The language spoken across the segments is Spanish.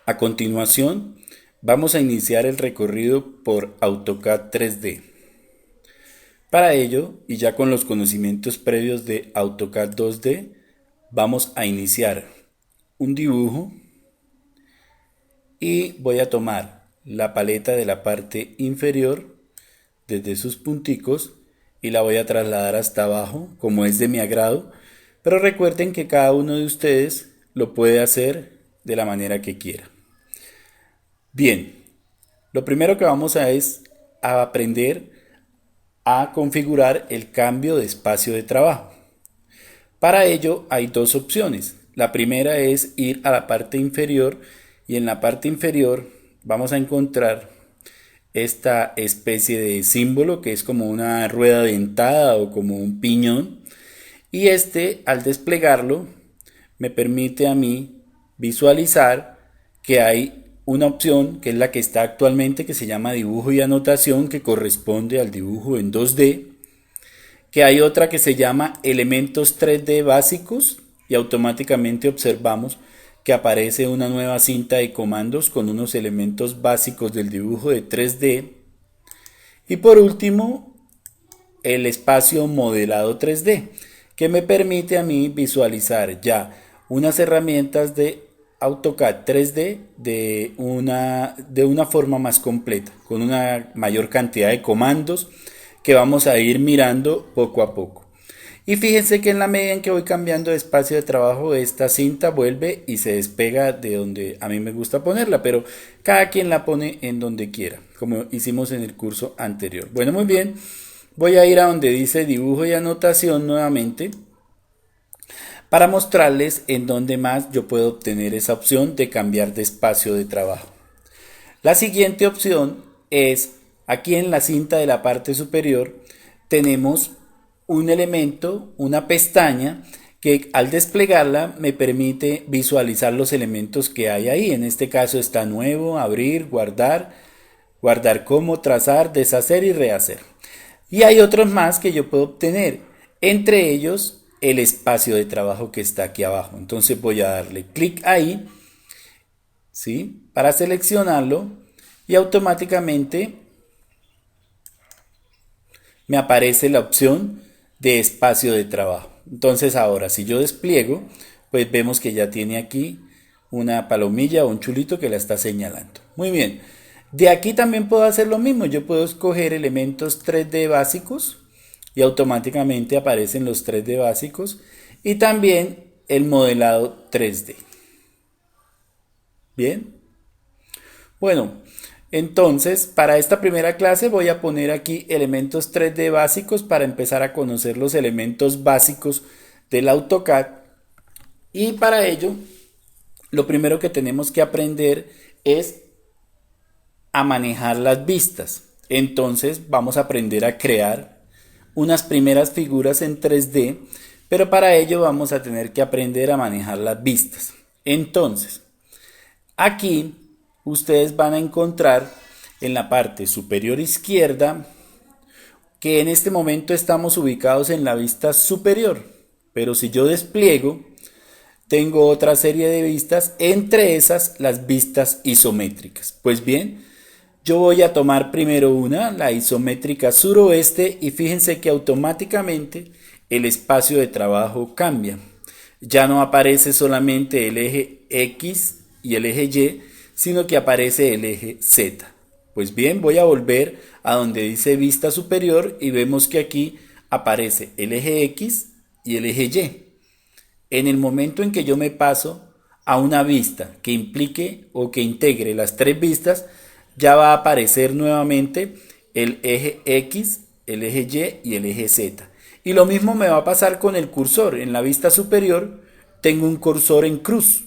A continuación, vamos a iniciar el recorrido por AutoCAD 3D. Para ello, y ya con los conocimientos previos de AutoCAD 2D, vamos a iniciar un dibujo y voy a tomar la paleta de la parte inferior desde sus punticos y la voy a trasladar hasta abajo como es de mi agrado, pero recuerden que cada uno de ustedes lo puede hacer de la manera que quiera. Bien, lo primero que vamos a aprender a configurar el cambio de espacio de trabajo. Para ello hay dos opciones. La primera es ir a la parte inferior y en la parte inferior vamos a encontrar esta especie de símbolo que es como una rueda dentada o como un piñón, y al desplegarlo me permite a mí visualizar que hay una opción que es la que está actualmente, que se llama dibujo y anotación, que corresponde al dibujo en 2D, que hay otra que se llama elementos 3D básicos, y automáticamente observamos que aparece una nueva cinta de comandos con unos elementos básicos del dibujo de 3D. Y por último, el espacio modelado 3D, que me permite a mí visualizar ya unas herramientas de AutoCAD 3D de una forma más completa, con una mayor cantidad de comandos que vamos a ir mirando poco a poco. Y fíjense que en la medida en que voy cambiando de espacio de trabajo, esta cinta vuelve y se despega de donde a mí me gusta ponerla, pero cada quien la pone en donde quiera, como hicimos en el curso anterior. Bueno, muy bien, voy a ir a donde dice dibujo y anotación nuevamente, para mostrarles en dónde más yo puedo obtener esa opción de cambiar de espacio de trabajo. La siguiente opción es aquí en la cinta de la parte superior tenemos un elemento, una pestaña que al desplegarla me permite visualizar los elementos que hay ahí. En este caso está nuevo, abrir, guardar, guardar como, trazar, deshacer y rehacer. Y hay otros más que yo puedo obtener, entre ellos el espacio de trabajo que está aquí abajo. Entonces voy a darle clic ahí, ¿sí? Para seleccionarlo y automáticamente me aparece la opción de espacio de trabajo. Entonces ahora si yo despliego, pues vemos que ya tiene aquí una palomilla o un chulito que la está señalando. Muy bien. De aquí también puedo hacer lo mismo. Yo puedo escoger elementos 3D básicos y automáticamente aparecen los 3D básicos y también el modelado 3D. Bien. Bueno, entonces para esta primera clase voy a poner aquí elementos 3D básicos para empezar a conocer los elementos básicos del AutoCAD. Y para ello, lo primero que tenemos que aprender es a manejar las vistas. Entonces vamos a aprender a crear unas primeras figuras en 3D, pero para ello vamos a tener que aprender a manejar las vistas. Entonces, aquí ustedes van a encontrar en la parte superior izquierda que en este momento estamos ubicados en la vista superior, pero si yo despliego tengo otra serie de vistas, entre esas las vistas isométricas. Pues bien, yo voy a tomar primero la isométrica suroeste, y fíjense que automáticamente el espacio de trabajo cambia. Ya no aparece solamente el eje X y el eje Y, sino que aparece el eje Z. Pues bien, voy a volver a donde dice vista superior y vemos que aquí aparece el eje X y el eje Y. En el momento en que yo me paso a una vista que implique o que integre las tres vistas, ya va a aparecer nuevamente el eje X, el eje Y y el eje Z. Y lo mismo me va a pasar con el cursor. En la vista superior tengo un cursor en cruz.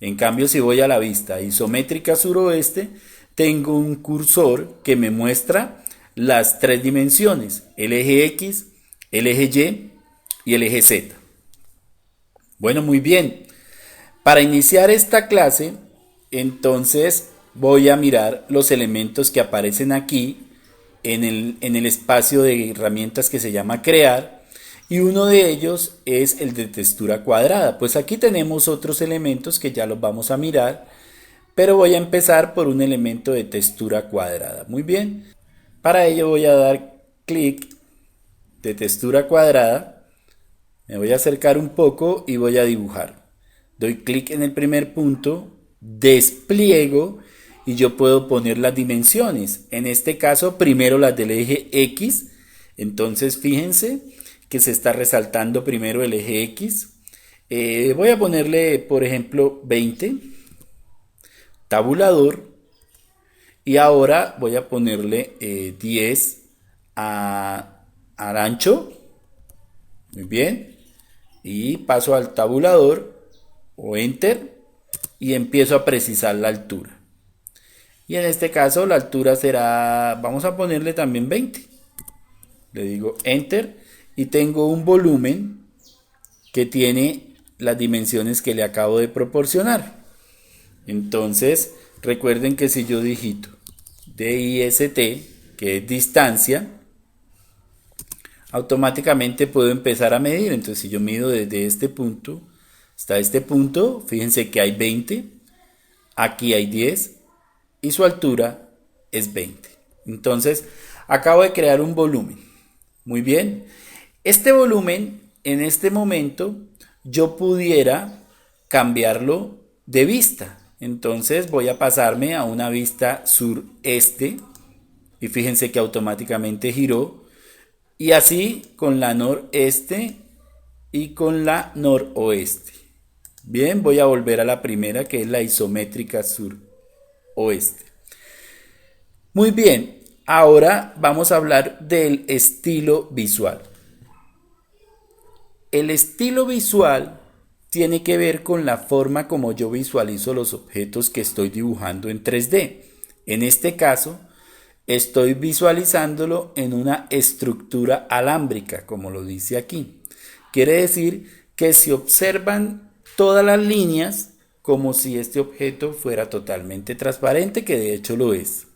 En cambio, si voy a la vista isométrica suroeste, tengo un cursor que me muestra las tres dimensiones, el eje X, el eje Y y el eje Z. Bueno, muy bien. Para iniciar esta clase, entonces voy a mirar los elementos que aparecen aquí en el espacio de herramientas que se llama crear, y uno de ellos es el de textura cuadrada. Pues aquí tenemos otros elementos que ya los vamos a mirar, pero voy a empezar por un elemento de textura cuadrada. Muy bien, para ello voy a dar clic de textura cuadrada, me voy a acercar un poco y voy a dibujar. Doy clic en el primer punto, despliego y yo puedo poner las dimensiones. En este caso, primero las del eje X. Entonces, fíjense que se está resaltando primero el eje X. Voy a ponerle, por ejemplo, 20. Tabulador. Y ahora voy a ponerle 10 al ancho. Muy bien. Y paso al tabulador o Enter y empiezo a precisar la altura. Y en este caso la altura será, vamos a ponerle también 20. Le digo Enter y tengo un volumen que tiene las dimensiones que le acabo de proporcionar. Entonces, recuerden que si yo digito DIST, que es distancia, automáticamente puedo empezar a medir. Entonces, si yo mido desde este punto hasta este punto, fíjense que hay 20, aquí hay 10 y su altura es 20. Entonces, acabo de crear un volumen. Muy bien. Este volumen, en este momento, yo pudiera cambiarlo de vista. Entonces, voy a pasarme a una vista sureste. Y fíjense que automáticamente giró. Y así con la noreste y con la noroeste. Bien, voy a volver a la primera, que es la isométrica sur-oeste. Muy bien, ahora vamos a hablar del estilo visual. El estilo visual tiene que ver con la forma como yo visualizo los objetos que estoy dibujando en 3D. En este caso, estoy visualizándolo en una estructura alámbrica, como lo dice aquí. Quiere decir que se observan todas las líneas como si este objeto fuera totalmente transparente, que de hecho lo es.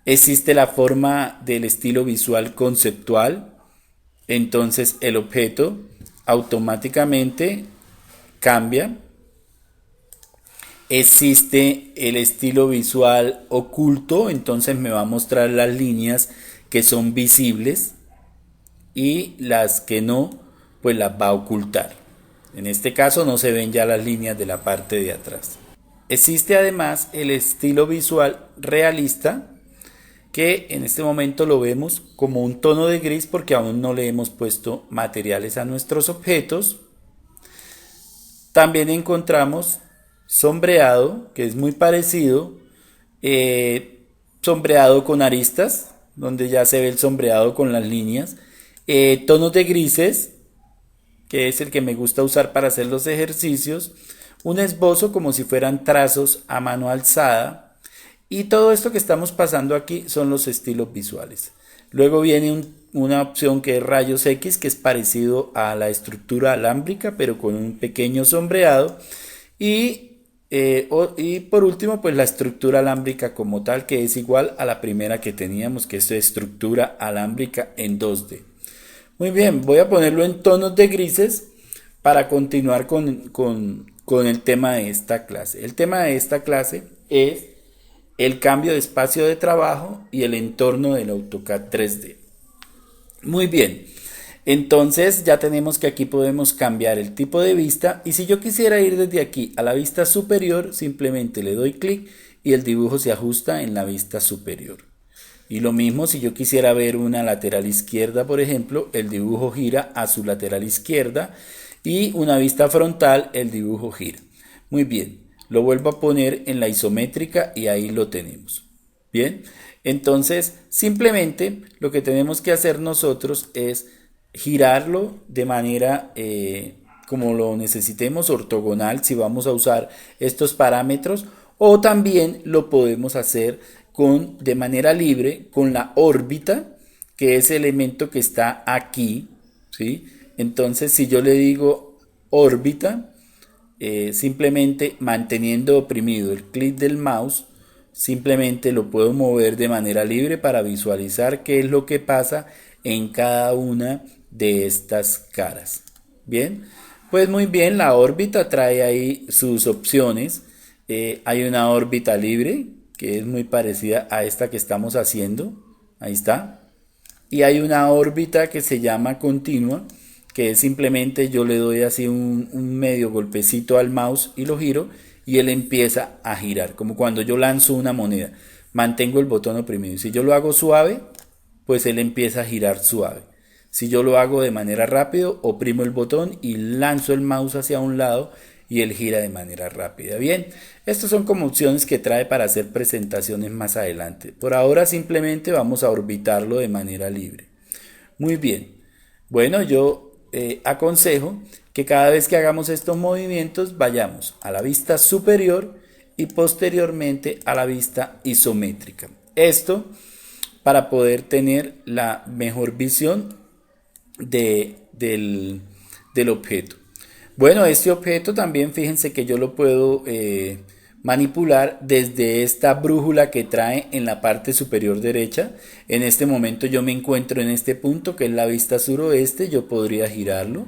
Existe la forma del estilo visual conceptual, entonces el objeto automáticamente cambia. Existe el estilo visual oculto, entonces me va a mostrar las líneas que son visibles y las que no, pues las va a ocultar. En este caso no se ven ya las líneas de la parte de atrás. Existe además el estilo visual realista, que en este momento lo vemos como un tono de gris porque aún no le hemos puesto materiales a nuestros objetos. También encontramos sombreado, que es muy parecido, sombreado con aristas, donde ya se ve el sombreado con las líneas, tonos de grises, que es el que me gusta usar para hacer los ejercicios, un esbozo como si fueran trazos a mano alzada, y todo esto que estamos pasando aquí son los estilos visuales. Luego viene una opción que es rayos X, que es parecido a la estructura alámbrica, pero con un pequeño sombreado. Y por último, pues la estructura alámbrica como tal, que es igual a la primera que teníamos, que es estructura alámbrica en 2D. Muy bien, voy a ponerlo en tonos de grises para continuar con el tema de esta clase. El tema de esta clase es el cambio de espacio de trabajo y el entorno del AutoCAD 3D. Muy bien, entonces ya tenemos que aquí podemos cambiar el tipo de vista, y si yo quisiera ir desde aquí a la vista superior, simplemente le doy clic y el dibujo se ajusta en la vista superior. Y lo mismo si yo quisiera ver una lateral izquierda, por ejemplo, el dibujo gira a su lateral izquierda, y una vista frontal, el dibujo gira. Muy bien. Lo vuelvo a poner en la isométrica y ahí lo tenemos. Bien, entonces simplemente lo que tenemos que hacer nosotros es girarlo de manera como lo necesitemos, ortogonal, si vamos a usar estos parámetros, o también lo podemos hacer de manera libre con la órbita, que es el elemento que está aquí, ¿sí? Entonces si yo le digo órbita, simplemente manteniendo oprimido el clic del mouse, simplemente lo puedo mover de manera libre para visualizar qué es lo que pasa en cada una de estas caras. Bien, pues muy bien, la órbita trae ahí sus opciones. hay una órbita libre que es muy parecida a esta que estamos haciendo. Ahí está. Y hay una órbita que se llama continua, que es simplemente yo le doy así un medio golpecito al mouse y lo giro y él empieza a girar, como cuando yo lanzo una moneda. Mantengo el botón oprimido. Si yo lo hago suave, pues él empieza a girar suave. Si yo lo hago de manera rápido, oprimo el botón y lanzo el mouse hacia un lado y él gira de manera rápida. Bien, estas son como opciones que trae para hacer presentaciones más adelante. Por ahora simplemente vamos a orbitarlo de manera libre. Muy bien. Bueno, yo aconsejo que cada vez que hagamos estos movimientos vayamos a la vista superior y posteriormente a la vista isométrica. Esto para poder tener la mejor visión del objeto. Bueno, este objeto también fíjense que yo lo puedo manipular desde esta brújula que trae en la parte superior derecha. En este momento yo me encuentro en este punto que es la vista suroeste, yo podría girarlo.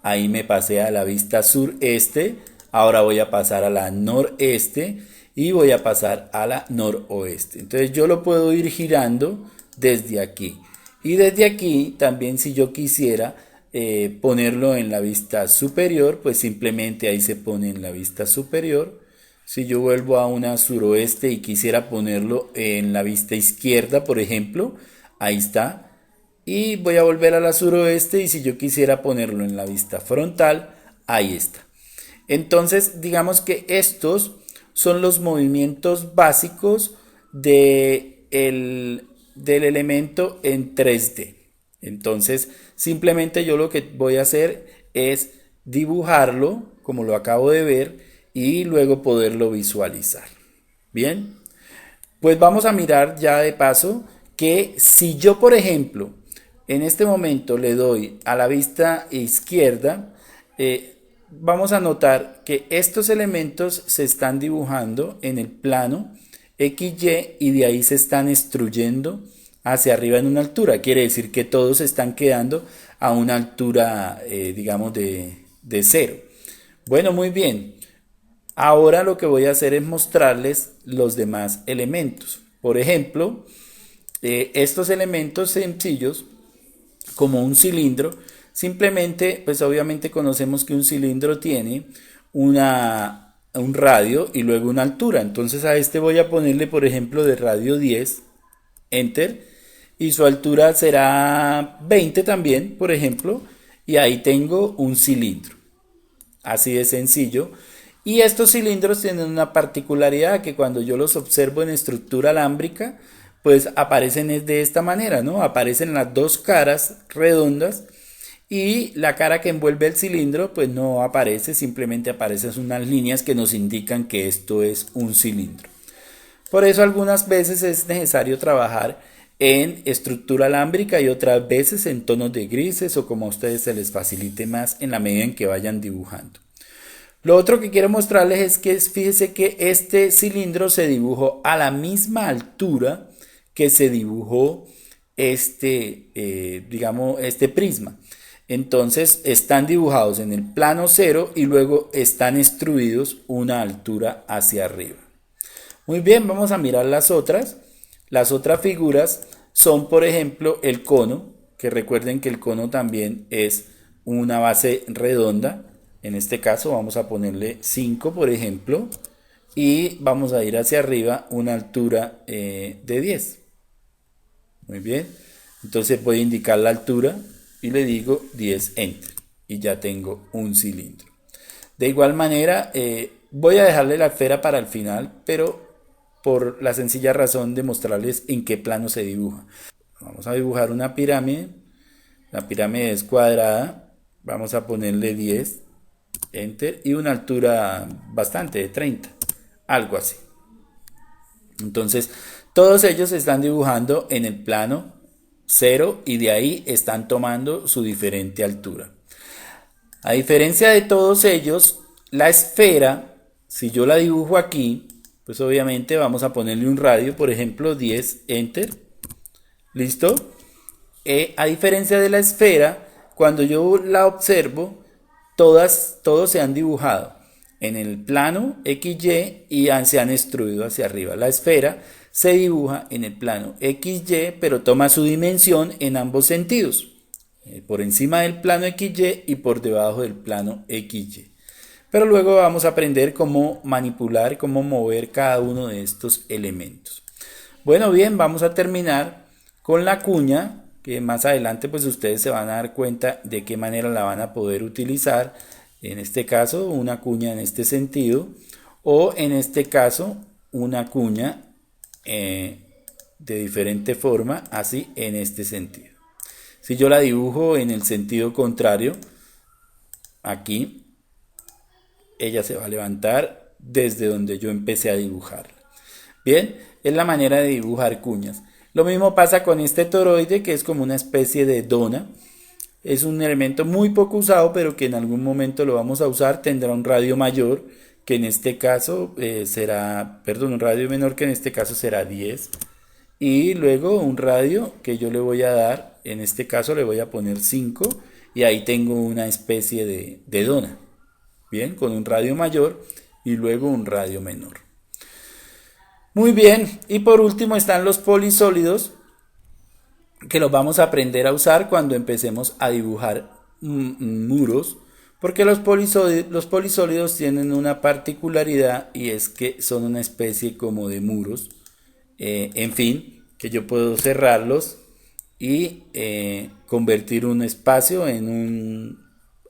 Ahí me pasé a la vista sureste, ahora voy a pasar a la noreste y voy a pasar a la noroeste. Entonces yo lo puedo ir girando desde aquí. Y desde aquí también si yo quisiera ponerlo en la vista superior, pues simplemente ahí se pone en la vista superior. Si yo vuelvo a una suroeste y quisiera ponerlo en la vista izquierda, por ejemplo, ahí está. Y voy a volver a la suroeste y si yo quisiera ponerlo en la vista frontal, ahí está. Entonces, digamos que estos son los movimientos básicos del elemento en 3D. Entonces, simplemente yo lo que voy a hacer es dibujarlo, como lo acabo de ver, y luego poderlo visualizar. Bien, pues vamos a mirar ya de paso que si yo, por ejemplo, en este momento le doy a la vista izquierda, vamos a notar que estos elementos se están dibujando en el plano XY y de ahí se están extruyendo hacia arriba en una altura. Quiere decir que todos están quedando a una altura, digamos, de 0. Bueno, muy bien. Ahora lo que voy a hacer es mostrarles los demás elementos. Por ejemplo, estos elementos sencillos, como un cilindro, simplemente, pues obviamente conocemos que un cilindro tiene un radio y luego una altura. Entonces a este voy a ponerle, por ejemplo, de radio 10, enter, y su altura será 20 también, por ejemplo, y ahí tengo un cilindro. Así de sencillo. Y estos cilindros tienen una particularidad que cuando yo los observo en estructura alámbrica, pues aparecen de esta manera, ¿no? Aparecen las dos caras redondas y la cara que envuelve el cilindro pues no aparece, simplemente aparecen unas líneas que nos indican que esto es un cilindro. Por eso algunas veces es necesario trabajar en estructura alámbrica y otras veces en tonos de grises o como a ustedes se les facilite más en la medida en que vayan dibujando. Lo otro que quiero mostrarles es que fíjense que este cilindro se dibujó a la misma altura que se dibujó digamos, este prisma. Entonces están dibujados en el plano 0 y luego están extruidos una altura hacia arriba. Muy bien, vamos a mirar las otras. Las otras figuras son, por ejemplo, el cono, que recuerden que el cono también es una base redonda. En este caso vamos a ponerle 5, por ejemplo, y vamos a ir hacia arriba una altura de 10. Muy bien, entonces voy a indicar la altura y le digo 10 enter y ya tengo un cilindro. De igual manera voy a dejarle la esfera para el final, pero por la sencilla razón de mostrarles en qué plano se dibuja. Vamos a dibujar una pirámide. La pirámide es cuadrada, vamos a ponerle 10 enter y una altura bastante de 30, algo así. Entonces todos ellos se están dibujando en el plano 0 y de ahí están tomando su diferente altura. A diferencia de todos ellos, la esfera, si yo la dibujo aquí, pues obviamente vamos a ponerle un radio, por ejemplo 10 enter, listo. A diferencia de la esfera, cuando yo la observo, todos se han dibujado en el plano XY y se han extruido hacia arriba. La esfera se dibuja en el plano XY, pero toma su dimensión en ambos sentidos, por encima del plano XY y por debajo del plano XY. Pero luego vamos a aprender cómo manipular, cómo mover cada uno de estos elementos. Bueno, bien, vamos a terminar con la cuña, que más adelante pues ustedes se van a dar cuenta de qué manera la van a poder utilizar. En este caso, una cuña en este sentido, o en este caso, una cuña de diferente forma, así en este sentido. Si yo la dibujo en el sentido contrario, aquí, ella se va a levantar desde donde yo empecé a dibujarla. Bien, es la manera de dibujar cuñas. Lo mismo pasa con este toroide, que es como una especie de dona. Es un elemento muy poco usado, pero que en algún momento lo vamos a usar. Tendrá un radio mayor, que en este caso un radio menor, que en este caso será 10. Y luego un radio que yo le voy a dar, en este caso le voy a poner 5. Y ahí tengo una especie de dona. Bien, con un radio mayor y luego un radio menor. Muy bien, y por último están los polisólidos, que los vamos a aprender a usar cuando empecemos a dibujar muros, porque los polisólidos tienen una particularidad, y es que son una especie como de muros, en fin, que yo puedo cerrarlos y convertir un espacio en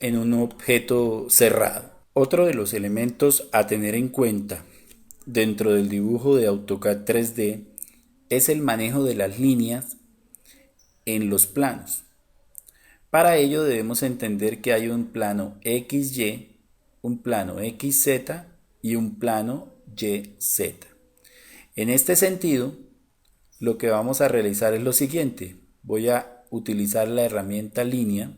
un objeto cerrado. Otro de los elementos a tener en cuenta dentro del dibujo de AutoCAD 3D es el manejo de las líneas en los planos. Para ello debemos entender que hay un plano XY, un plano XZ y un plano YZ. En este sentido, lo que vamos a realizar es lo siguiente. Voy a utilizar la herramienta línea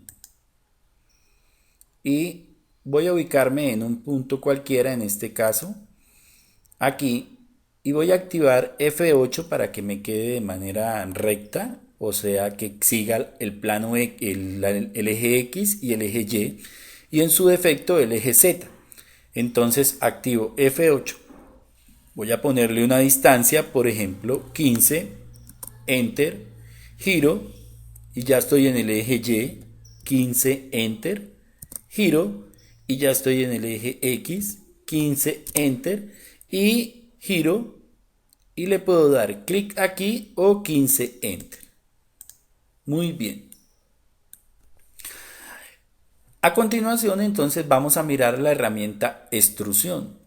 y voy a ubicarme en un punto cualquiera, en este caso aquí, y voy a activar F8 para que me quede de manera recta, o sea que siga el plano, el eje X y el eje Y, y en su defecto el eje Z. Entonces activo F8, voy a ponerle una distancia, por ejemplo 15, Enter, giro y ya estoy en el eje Y, 15, Enter, giro y ya estoy en el eje X, 15, Enter y giro, y le puedo dar clic aquí o 15, Enter. Muy bien. A continuación, entonces, vamos a mirar la herramienta extrusión.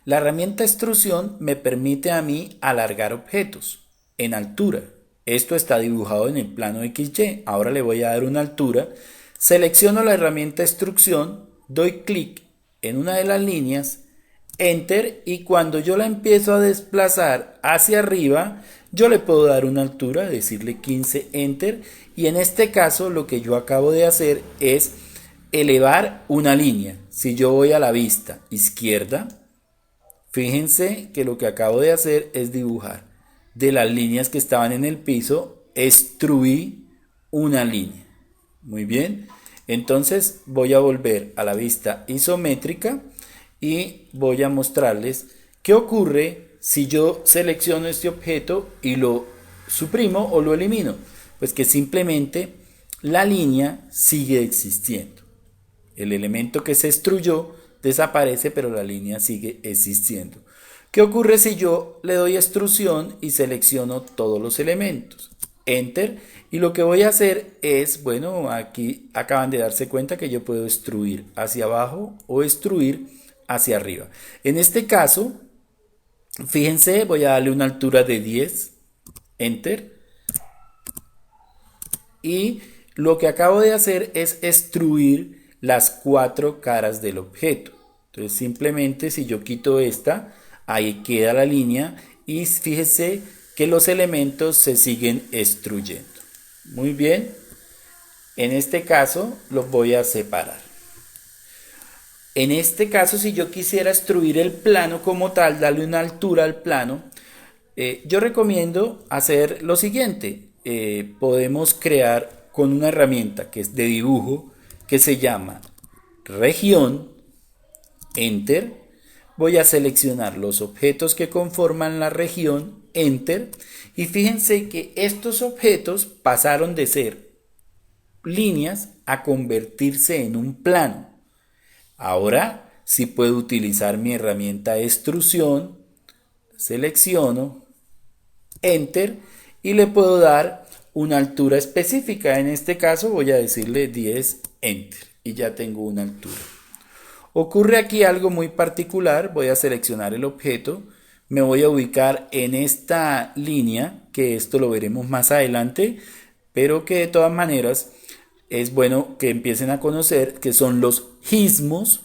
La herramienta extrusión me permite a mí alargar objetos en altura. Esto está dibujado en el plano XY. Ahora le voy a dar una altura. Selecciono la herramienta extrusión, doy clic en una de las líneas, Enter, y cuando yo la empiezo a desplazar hacia arriba, yo le puedo dar una altura, decirle 15, Enter, y en este caso lo que yo acabo de hacer es elevar una línea. Si yo voy a la vista izquierda, fíjense que lo que acabo de hacer es dibujar de las líneas que estaban en el piso, extruí una línea. Muy bien, entonces voy a volver a la vista isométrica y voy a mostrarles qué ocurre si yo selecciono este objeto y lo suprimo o lo elimino. Pues que simplemente la línea sigue existiendo. El elemento que se extruyó desaparece, pero la línea sigue existiendo. ¿Qué ocurre si yo le doy extrusión y selecciono todos los elementos? Enter, y lo que voy a hacer es, bueno, aquí acaban de darse cuenta que yo puedo extruir hacia abajo o extruir hacia arriba. En este caso, fíjense, voy a darle una altura de 10, Enter, y lo que acabo de hacer es extruir las 4 caras del objeto. Entonces simplemente si yo quito esta, ahí queda la línea, y fíjense que los elementos se siguen extruyendo. Muy bien, en este caso los voy a separar. En este caso, si yo quisiera extruir el plano como tal, darle una altura al plano, yo recomiendo hacer lo siguiente. Podemos crear con una herramienta que es de dibujo, que se llama región, Enter, voy a seleccionar los objetos que conforman la región, Enter, y fíjense que estos objetos pasaron de ser líneas a convertirse en un plano. Ahora sí puedo utilizar mi herramienta extrusión, selecciono, Enter, y le puedo dar una altura específica. En este caso voy a decirle 10, Enter, y ya tengo una altura. Ocurre aquí algo muy particular. Voy a seleccionar el objeto, me voy a ubicar en esta línea, que esto lo veremos más adelante, pero que de todas maneras es bueno que empiecen a conocer que son los gizmos,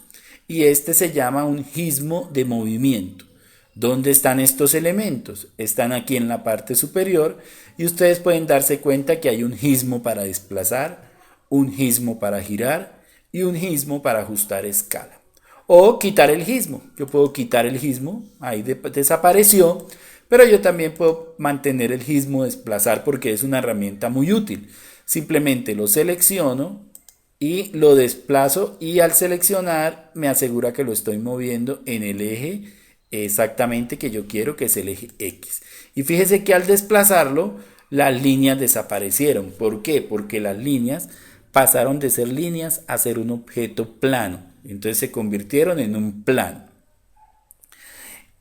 y este se llama un gizmo de movimiento. ¿Dónde están estos elementos? Están aquí en la parte superior, y ustedes pueden darse cuenta que hay un gizmo para desplazar, un gizmo para girar y un gizmo para ajustar escala. O quitar el gizmo. Yo puedo quitar el gizmo, ahí desapareció, pero yo también puedo mantener el gizmo desplazar porque es una herramienta muy útil. Simplemente lo selecciono y lo desplazo, y al seleccionar me asegura que lo estoy moviendo en el eje exactamente que yo quiero, que es el eje X. Y fíjese que al desplazarlo las líneas desaparecieron. ¿Por qué? Porque las líneas pasaron de ser líneas a ser un objeto plano. Entonces se convirtieron en un plano.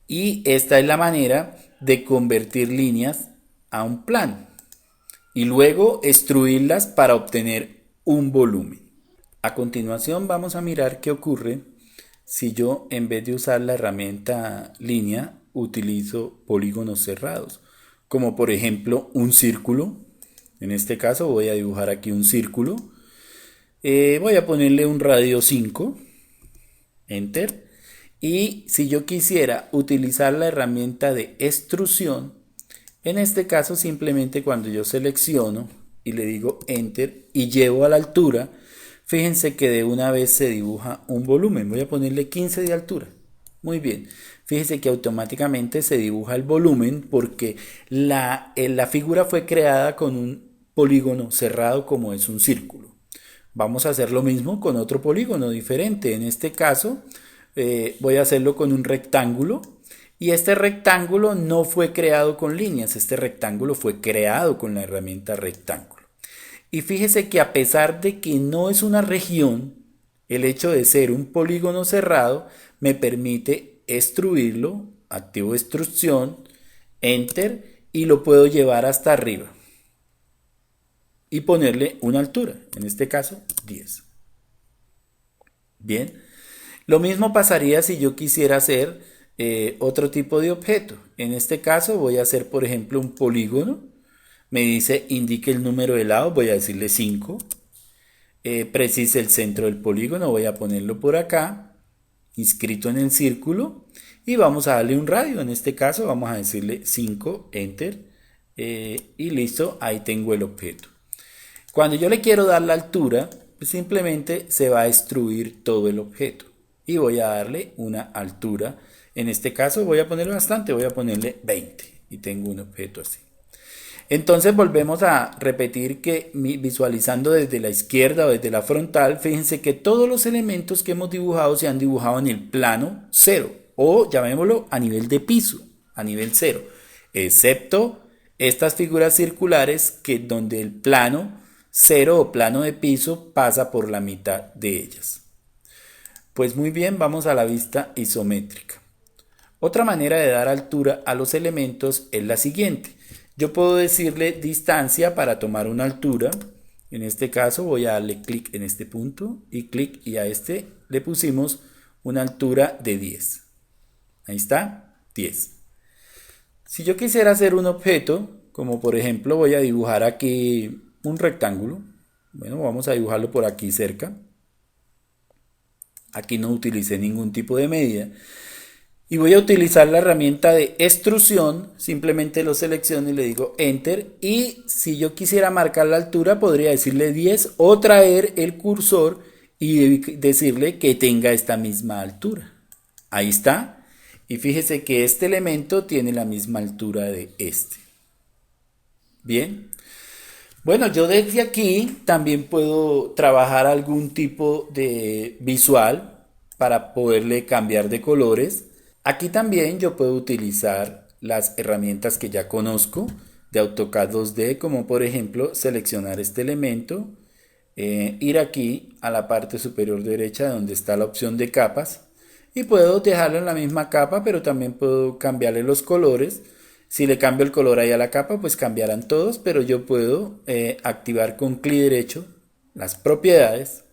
Y esta es la manera de convertir líneas a un plano y luego extruirlas para obtener un volumen. A continuación vamos a mirar qué ocurre si yo, en vez de usar la herramienta línea, utilizo polígonos cerrados, como por ejemplo un círculo. En este caso voy a dibujar aquí un círculo. Voy a ponerle un radio 5, Enter. Y si yo quisiera utilizar la herramienta de extrusión, en este caso simplemente cuando yo selecciono y le digo Enter y llevo a la altura, fíjense que de una vez se dibuja un volumen. Voy a ponerle 15 de altura. Muy bien. Fíjense que automáticamente se dibuja el volumen porque la figura fue creada con un polígono cerrado como es un círculo. Vamos a hacer lo mismo con otro polígono diferente. En este caso voy a hacerlo con un rectángulo, y este rectángulo no fue creado con líneas, este rectángulo fue creado con la herramienta rectángulo. Y fíjese que a pesar de que no es una región, el hecho de ser un polígono cerrado me permite extruirlo, activo extrusión, Enter, y lo puedo llevar hasta arriba y ponerle una altura, en este caso 10. Bien, lo mismo pasaría si yo quisiera hacer otro tipo de objeto. En este caso voy a hacer, por ejemplo, un polígono. Me dice indique el número de lados, voy a decirle 5. Precise el centro del polígono, voy a ponerlo por acá, inscrito en el círculo, y vamos a darle un radio. En este caso vamos a decirle 5, Enter, y listo, ahí tengo el objeto. Cuando yo le quiero dar la altura, pues simplemente se va a extruir todo el objeto y voy a darle una altura. En este caso voy a ponerle bastante, voy a ponerle 20 y tengo un objeto así. Entonces volvemos a repetir que visualizando desde la izquierda o desde la frontal, fíjense que todos los elementos que hemos dibujado se han dibujado en el plano 0, o llamémoslo a nivel de piso, a nivel 0, excepto estas figuras circulares que donde el plano 0 o plano de piso pasa por la mitad de ellas. Pues muy bien, vamos a la vista isométrica. Otra manera de dar altura a los elementos es la siguiente. Yo puedo decirle distancia para tomar una altura. En este caso voy a darle clic en este punto y clic, y a este le pusimos una altura de 10. Ahí está, 10. Si yo quisiera hacer un objeto, como por ejemplo voy a dibujar aquí un rectángulo, bueno, vamos a dibujarlo por aquí cerca. Aquí no utilicé ningún tipo de medida. Y voy a utilizar la herramienta de extrusión, simplemente lo selecciono y le digo Enter. Y si yo quisiera marcar la altura, podría decirle 10 o traer el cursor y decirle que tenga esta misma altura. Ahí está. Y fíjese que este elemento tiene la misma altura de este. Bien. Bueno, yo desde aquí también puedo trabajar algún tipo de visual para poderle cambiar de colores. Aquí también yo puedo utilizar las herramientas que ya conozco de AutoCAD 2D, como por ejemplo seleccionar este elemento, ir aquí a la parte superior derecha donde está la opción de capas y puedo dejarlo en la misma capa, pero también puedo cambiarle los colores. Si le cambio el color ahí a la capa, pues cambiarán todos, pero yo puedo activar con clic derecho las propiedades.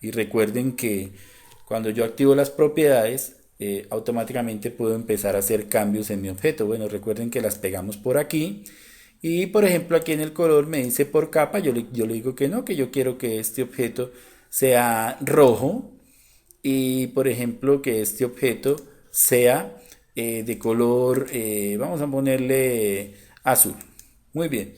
Y recuerden que cuando yo activo las propiedades, automáticamente puedo empezar a hacer cambios en mi objeto. Bueno, recuerden que las pegamos por aquí. Y por ejemplo, aquí en el color me dice por capa, yo le digo que no, que yo quiero que este objeto sea rojo. Y por ejemplo, que este objeto sea de color, vamos a ponerle azul. Muy bien.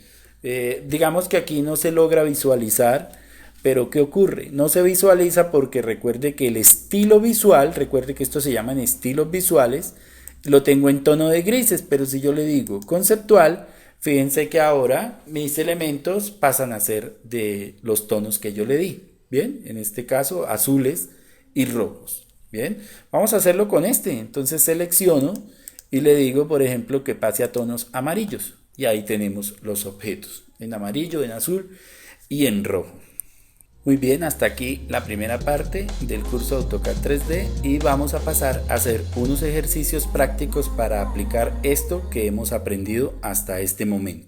Digamos que aquí no se logra visualizar, pero ¿qué ocurre? No se visualiza porque recuerde que el estilo visual, recuerde que esto se llaman estilos visuales, lo tengo en tono de grises, pero si yo le digo conceptual, fíjense que ahora mis elementos pasan a ser de los tonos que yo le di. Bien, en este caso azules y rojos. Bien, vamos a hacerlo con este. Entonces selecciono y le digo, por ejemplo, que pase a tonos amarillos. Y ahí tenemos los objetos, en amarillo, en azul y en rojo. Muy bien, hasta aquí la primera parte del curso AutoCAD 3D y vamos a pasar a hacer unos ejercicios prácticos para aplicar esto que hemos aprendido hasta este momento.